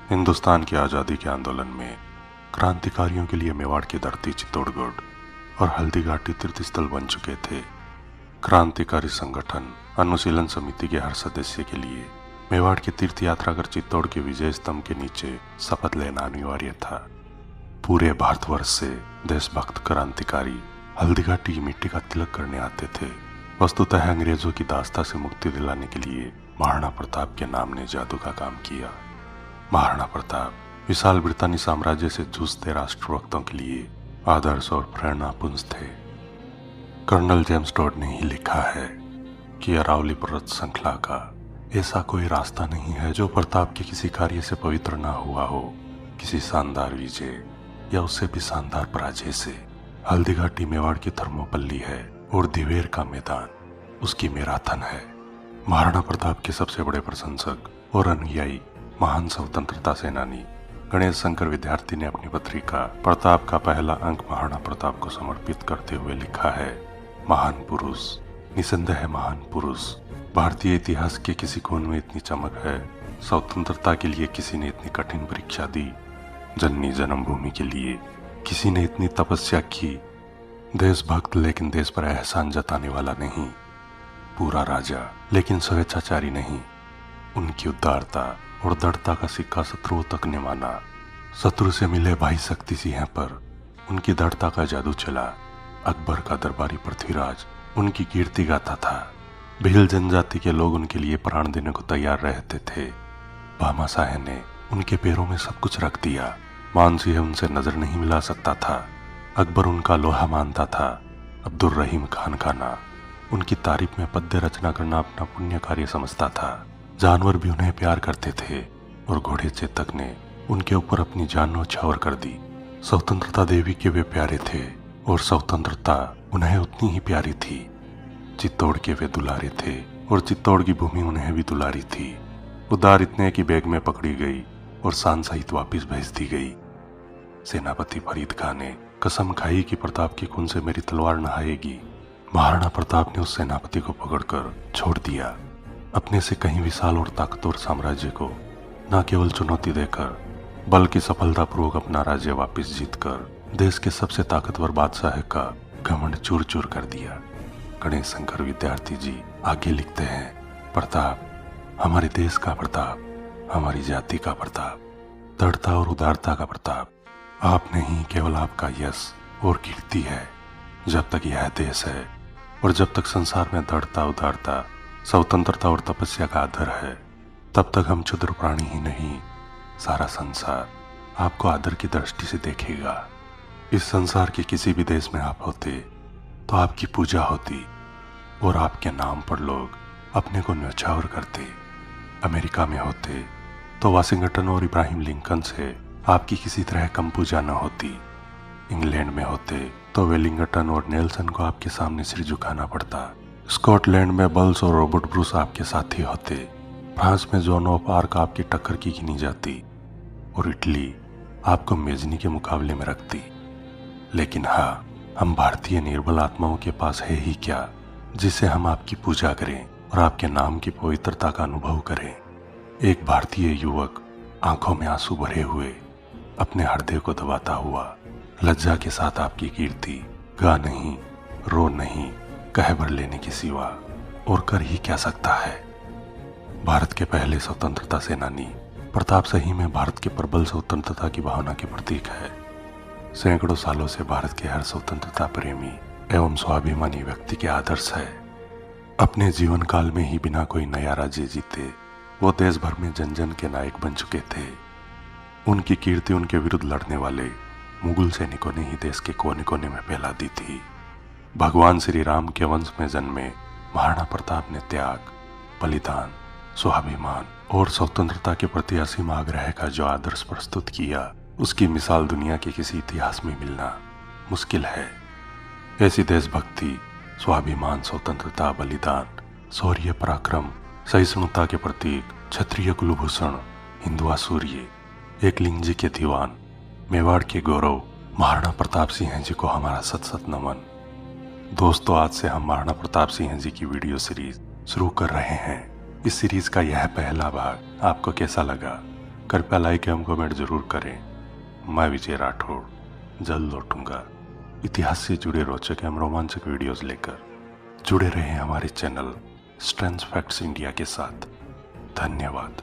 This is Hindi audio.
हिंदुस्तान की आज़ादी के आंदोलन में क्रांतिकारियों के लिए मेवाड़ की धरती चित्तौड़गढ़ और हल्दीघाटी तीर्थस्थल बन चुके थे। क्रांतिकारी संगठन अनुशीलन समिति के हर सदस्य के लिए मेवाड़ की तीर्थ यात्रा कर चित्तौड़ के विजय स्तंभ के नीचे शपथ लेना अनिवार्य था। पूरे भारतवर्ष से देशभक्त क्रांतिकारी हल्दीघाटी की मिट्टी का तिलक करने आते थे। वस्तुतः अंग्रेजों की दास्ता से मुक्ति दिलाने के लिए महाराणा प्रताप के नाम ने जादू का काम किया। महाराणा प्रताप विशाल ब्रितानी साम्राज्य से जूझते राष्ट्रभक्तों के लिए आदर्श और प्रेरणापुंज थे। कर्नल जेम्स टॉड ने ही लिखा है कि अरावली पर्वत श्रृंखला का ऐसा कोई रास्ता नहीं है जो प्रताप के किसी कार्य से पवित्र ना हुआ हो, किसी शानदार विजय या उससे भी शानदार पराजय से। हल्दीघाटी मेवाड़ की थर्मोपल्ली है और दिवेर का मैदान उसकी मैराथन है। महाराणा प्रताप के सबसे बड़े प्रशंसक और अनुयायी महान स्वतंत्रता सेनानी गणेश शंकर विद्यार्थी ने अपनी पत्रिका प्रताप का पहला अंक महाराणा प्रताप को समर्पित करते हुए लिखा है, महान पुरुष, निसंदेह महान पुरुष। भारतीय इतिहास के किसी कोण में इतनी चमक है, स्वतंत्रता के लिए किसी ने इतनी कठिन परीक्षा दी, जननी जन्मभूमि के लिए किसी ने इतनी तपस्या की। देशभक्त लेकिन देश पर एहसान जताने वाला नहीं, पूरा राजा लेकिन स्वेच्छाचारी नहीं। उनकी उदारता और दृढ़ता का सिक्का शत्रुओं तक ने माना। शत्रु से मिले भाई शक्ति सिंह पर उनकी दृढ़ता का जादू चला। अकबर का दरबारी पृथ्वीराज उनकी कीर्ति गाता था। भील जनजाति के लोग उनके लिए प्राण देने को तैयार रहते थे। भामाशाह ने उनके पैरों में सब कुछ रख दिया। मानसिंह उनसे नजर नहीं मिला सकता था। अकबर उनका लोहा मानता था। अब्दुल रहीम खान खाना उनकी तारीफ में पद्य रचना करना अपना पुण्य कार्य समझता था। जानवर भी उन्हें प्यार करते थे और घोड़े चेतक ने उनके ऊपर अपनी जान न्यौछावर कर दी। स्वतंत्रता देवी के वे प्यारे थे और स्वतंत्रता उन्हें उतनी ही प्यारी थी। चित्तौड़ के वे दुलारे थे और चित्तौड़ की भूमि उन्हें भी दुलारी थी। उदार इतने की बैग में पकड़ी गई और शान सहित वापिस भेज दी गई। सेनापति फरीद खान ने कसम खाई कि प्रताप के खून से मेरी तलवार नहाएगी। महाराणा प्रताप ने उस सेनापति को पकड़कर छोड़ दिया। अपने से कहीं विशाल और ताकतवर साम्राज्य को न केवल चुनौती देकर बल्कि सफलतापूर्वक अपना राज्य वापस जीतकर देश के सबसे ताकतवर बादशाह का घमंड चूर चूर कर दिया। गणेश शंकर विद्यार्थी जी आगे लिखते हैं, प्रताप हमारे देश का प्रताप, हमारी जाति का प्रताप, दृढ़ता और उदारता का प्रताप। आप नहीं, केवल आपका यश और कीर्ति है। जब तक यह देश है और जब तक संसार में दृढ़ता, उदारता, स्वतंत्रता और तपस्या का आदर है, तब तक हम क्षुद्र प्राणी ही नहीं, सारा संसार आपको आदर की दृष्टि से देखेगा। इस संसार के किसी भी देश में आप होते तो आपकी पूजा होती और आपके नाम पर लोग अपने को न्यौछावर करते। अमेरिका में होते तो वाशिंगटन और इब्राहिम लिंकन से आपकी किसी तरह कम पूजा न होती। इंग्लैंड में होते तो वेलिंगटन और नेल्सन को आपके सामने सिर झुकाना पड़ता। स्कॉटलैंड में बल्स और रॉबर्ट ब्रूस आपके साथी होते। फ्रांस में जॉन ऑफ आर्क आपकी टक्कर की गिनी जाती और इटली आपको मेजनी के मुकाबले में रखती। लेकिन हाँ, हम भारतीय निर्बल आत्माओं के पास है ही क्या जिसे हम आपकी पूजा करें और आपके नाम की पवित्रता का अनुभव करें। एक भारतीय युवक आंखों में आंसू भरे हुए अपने हृदय को दबाता हुआ लज्जा के साथ आपकी कीर्ति गा नहीं, रो नहीं, कह भर लेने के सिवा और कर ही क्या सकता है। भारत के पहले स्वतंत्रता सेनानी प्रताप सही में भारत के प्रबल स्वतंत्रता की भावना के प्रतीक है। सैकड़ों सालों से भारत के हर स्वतंत्रता प्रेमी एवं स्वाभिमानी व्यक्ति के आदर्श है। अपने जीवन काल में ही बिना कोई नया राज्य जीते वो देश भर में जन जन के नायक बन चुके थे। उनकी कीर्ति उनके विरुद्ध लड़ने वाले मुगल सैनिकों ने ही देश के कोने कोने में फैला दी थी। भगवान श्री राम के वंश में जन्मे महाराणा प्रताप ने त्याग, बलिदान, स्वाभिमान और स्वतंत्रता के प्रति असीम आग्रह का जो आदर्श प्रस्तुत किया, उसकी मिसाल दुनिया के किसी इतिहास में मिलना मुश्किल है। ऐसी देशभक्ति, स्वाभिमान, स्वतंत्रता, बलिदान, शौर्य, पराक्रम, सहिष्णुता के प्रतीक, क्षत्रिय कुलभूषण, हिंदुआ सूर्य, एकलिंग जी के दीवान, मेवाड़ के गौरव महाराणा प्रताप सिंह जी को हमारा सत सत नमन। दोस्तों, आज से हम महाराणा प्रताप सिंह जी की वीडियो सीरीज शुरू कर रहे हैं। इस सीरीज का यह पहला भाग आपको कैसा लगा कृपया लाइक एवं कमेंट जरूर करें। मैं विजय राठौड़ जल्द लौटूंगा इतिहास से जुड़े रोचक एवं रोमांचक वीडियोस लेकर। जुड़े रहें हमारे चैनल स्ट्रेंथ फैक्ट्स इंडिया के साथ। धन्यवाद।